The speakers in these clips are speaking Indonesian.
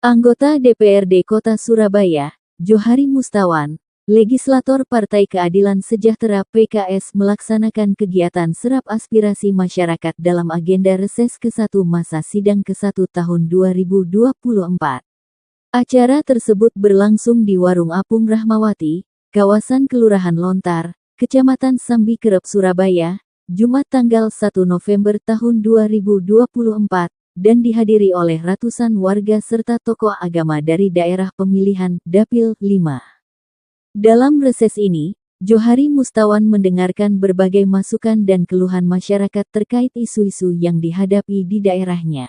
Anggota DPRD Kota Surabaya, Johari Mustawan, legislator Partai Keadilan Sejahtera (PKS) melaksanakan kegiatan serap aspirasi masyarakat dalam agenda reses ke-1 masa sidang ke-1 tahun 2024. Acara tersebut berlangsung di Warung Apung Rahmawati, kawasan Kelurahan Lontar, Kecamatan Sambi Kerep, Surabaya, Jumat tanggal 1 November tahun 2024. Dan dihadiri oleh ratusan warga serta tokoh agama dari daerah pemilihan Dapil 5. Dalam reses ini, Johari Mustawan mendengarkan berbagai masukan dan keluhan masyarakat terkait isu-isu yang dihadapi di daerahnya.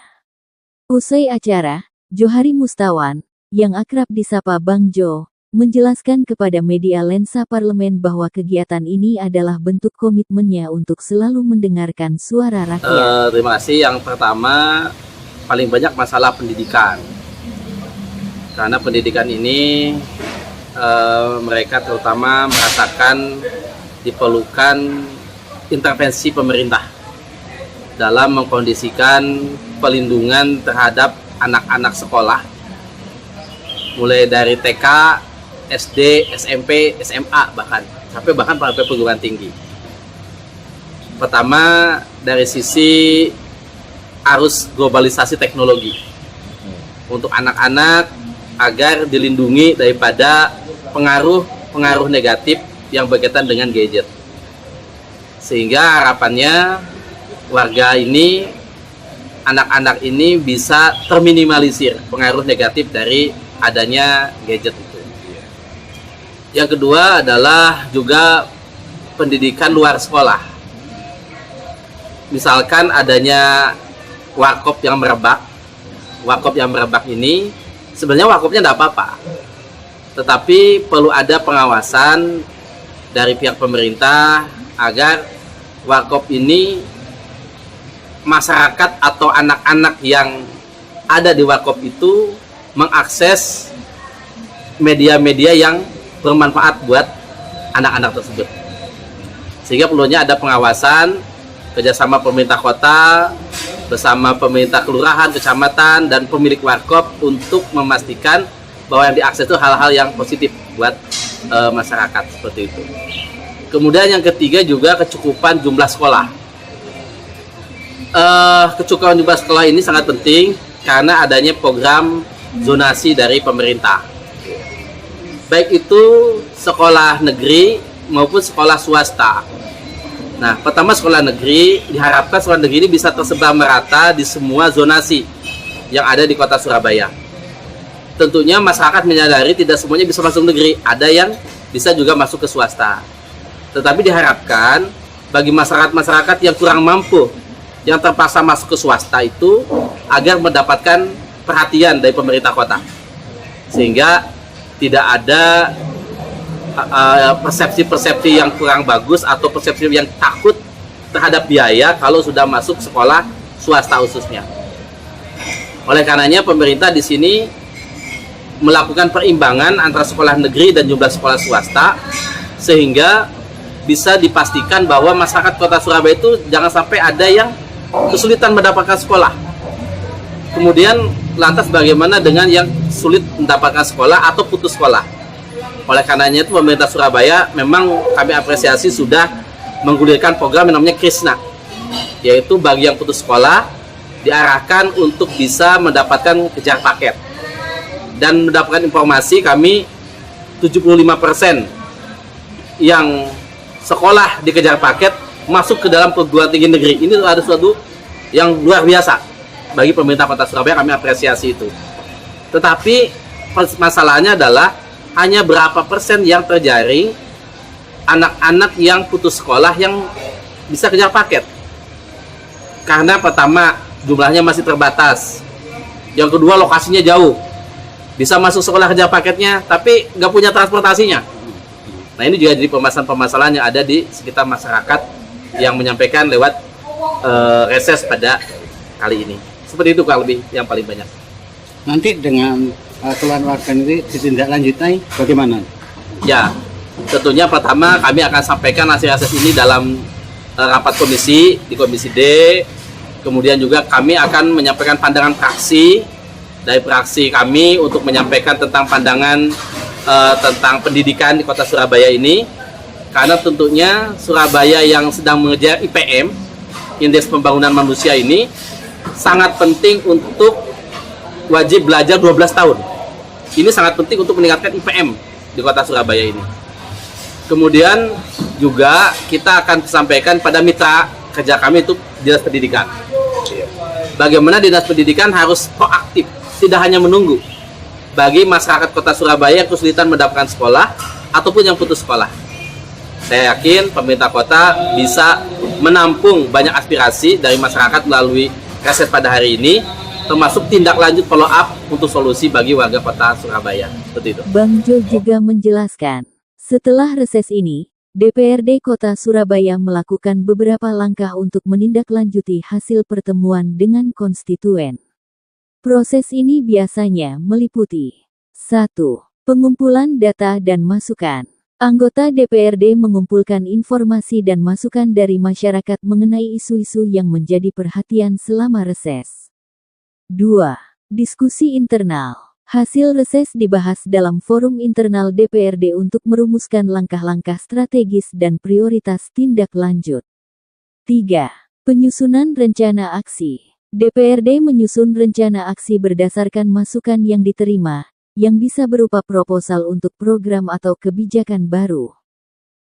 Usai acara, Johari Mustawan, yang akrab disapa Bang Jo, menjelaskan kepada media Lensa Parlemen bahwa kegiatan ini adalah bentuk komitmennya untuk selalu mendengarkan suara rakyat. Terima kasih. Yang pertama, paling banyak masalah pendidikan. Karena pendidikan ini mereka terutama merasakan diperlukan intervensi pemerintah dalam mengkondisikan pelindungan terhadap anak-anak sekolah, mulai dari TK, SD, SMP, SMA bahkan sampai perguruan tinggi. Pertama, dari sisi arus globalisasi teknologi untuk anak-anak agar dilindungi daripada pengaruh negatif yang berkaitan dengan gadget, sehingga harapannya warga ini, anak-anak ini bisa terminimalisir pengaruh negatif dari adanya gadget itu. Yang kedua adalah juga pendidikan luar sekolah. Misalkan adanya warkop yang merebak. Warkop yang merebak ini sebenarnya warkopnya tidak apa-apa, tetapi perlu ada pengawasan dari pihak pemerintah agar warkop ini, masyarakat atau anak-anak yang ada di warkop itu mengakses media-media yang bermanfaat buat anak-anak tersebut. Sehingga perlunya ada pengawasan kerjasama pemerintah kota bersama pemerintah kelurahan, kecamatan, dan pemilik warkop untuk memastikan bahwa yang diakses itu hal-hal yang positif buat masyarakat, seperti itu. Kemudian yang ketiga juga kecukupan jumlah sekolah. Kecukupan jumlah sekolah ini sangat penting karena adanya program zonasi dari pemerintah, baik itu sekolah negeri maupun sekolah swasta. Nah, pertama sekolah negeri, diharapkan sekolah negeri ini bisa tersebar merata di semua zonasi yang ada di kota Surabaya. Tentunya masyarakat menyadari tidak semuanya bisa masuk negeri, ada yang bisa juga masuk ke swasta. Tetapi diharapkan bagi masyarakat yang kurang mampu, yang terpaksa masuk ke swasta itu, agar mendapatkan perhatian dari pemerintah kota. Sehingga tidak ada persepsi-persepsi yang kurang bagus atau persepsi yang takut terhadap biaya kalau sudah masuk sekolah swasta khususnya. Oleh karenanya pemerintah di sini melakukan perimbangan antara sekolah negeri dan jumlah sekolah swasta sehingga bisa dipastikan bahwa masyarakat kota Surabaya itu jangan sampai ada yang kesulitan mendapatkan sekolah. Kemudian lantas bagaimana dengan yang sulit mendapatkan sekolah atau putus sekolah? Oleh karenanya itu pemerintah Surabaya memang kami apresiasi sudah menggulirkan program yang namanya Krisna, yaitu bagi yang putus sekolah diarahkan untuk bisa mendapatkan kejar paket. Dan mendapatkan informasi kami 75% yang sekolah di kejar paket masuk ke dalam perguruan tinggi negeri. Ini ada sesuatu yang luar biasa bagi pemerintah kota Surabaya, kami apresiasi itu. Tetapi masalahnya adalah hanya berapa persen yang terjaring anak-anak yang putus sekolah yang bisa kejar paket. Karena pertama jumlahnya masih terbatas, yang kedua lokasinya jauh, bisa masuk sekolah kejar paketnya tapi nggak punya transportasinya. Nah, ini juga jadi permasalahan yang ada di sekitar masyarakat yang menyampaikan lewat reses pada kali ini. Seperti itu kurang lebih yang paling banyak. Nanti dengan keluhan warga ini ditindaklanjuti bagaimana? Ya, tentunya pertama kami akan sampaikan hasil reses ini dalam rapat komisi di Komisi D. Kemudian juga kami akan menyampaikan pandangan fraksi dari fraksi kami untuk menyampaikan tentang pandangan tentang pendidikan di Kota Surabaya ini, karena tentunya Surabaya yang sedang mengejar IPM, Indeks Pembangunan Manusia ini, sangat penting untuk wajib belajar 12 tahun. Ini sangat penting untuk meningkatkan IPM di Kota Surabaya ini. Kemudian juga kita akan sampaikan pada mitra kerja kami itu Dinas Pendidikan. Bagaimana Dinas Pendidikan harus proaktif, tidak hanya menunggu. Bagi masyarakat Kota Surabaya yang kesulitan mendapatkan sekolah ataupun yang putus sekolah. Saya yakin pemerintah kota bisa menampung banyak aspirasi dari masyarakat melalui reses pada hari ini, termasuk tindak lanjut follow up untuk solusi bagi warga Kota Surabaya. Seperti itu. Bang Jo juga menjelaskan, setelah reses ini, DPRD Kota Surabaya melakukan beberapa langkah untuk menindaklanjuti hasil pertemuan dengan konstituen. Proses ini biasanya meliputi 1. Pengumpulan data dan masukan. Anggota DPRD mengumpulkan informasi dan masukan dari masyarakat mengenai isu-isu yang menjadi perhatian selama reses. 2. Diskusi internal. Hasil reses dibahas dalam forum internal DPRD untuk merumuskan langkah-langkah strategis dan prioritas tindak lanjut. 3. Penyusunan rencana aksi. DPRD menyusun rencana aksi berdasarkan masukan yang diterima, yang bisa berupa proposal untuk program atau kebijakan baru.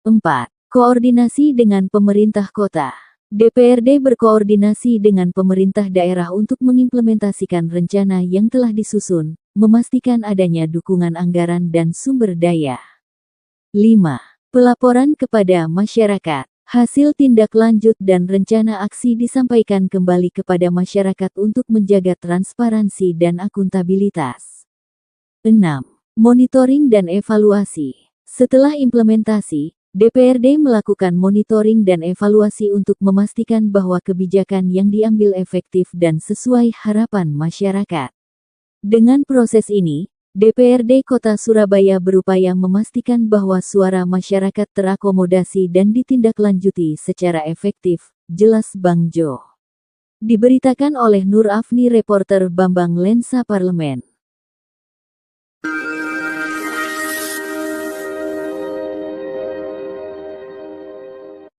4. Koordinasi dengan pemerintah kota. DPRD berkoordinasi dengan pemerintah daerah untuk mengimplementasikan rencana yang telah disusun, memastikan adanya dukungan anggaran dan sumber daya. 5. Pelaporan kepada masyarakat. Hasil tindak lanjut dan rencana aksi disampaikan kembali kepada masyarakat untuk menjaga transparansi dan akuntabilitas. 6. Monitoring dan evaluasi. Setelah implementasi, DPRD melakukan monitoring dan evaluasi untuk memastikan bahwa kebijakan yang diambil efektif dan sesuai harapan masyarakat. Dengan proses ini, DPRD Kota Surabaya berupaya memastikan bahwa suara masyarakat terakomodasi dan ditindaklanjuti secara efektif, jelas Bang Jo. Diberitakan oleh Nur Afni, reporter Bambang Lensa Parlemen.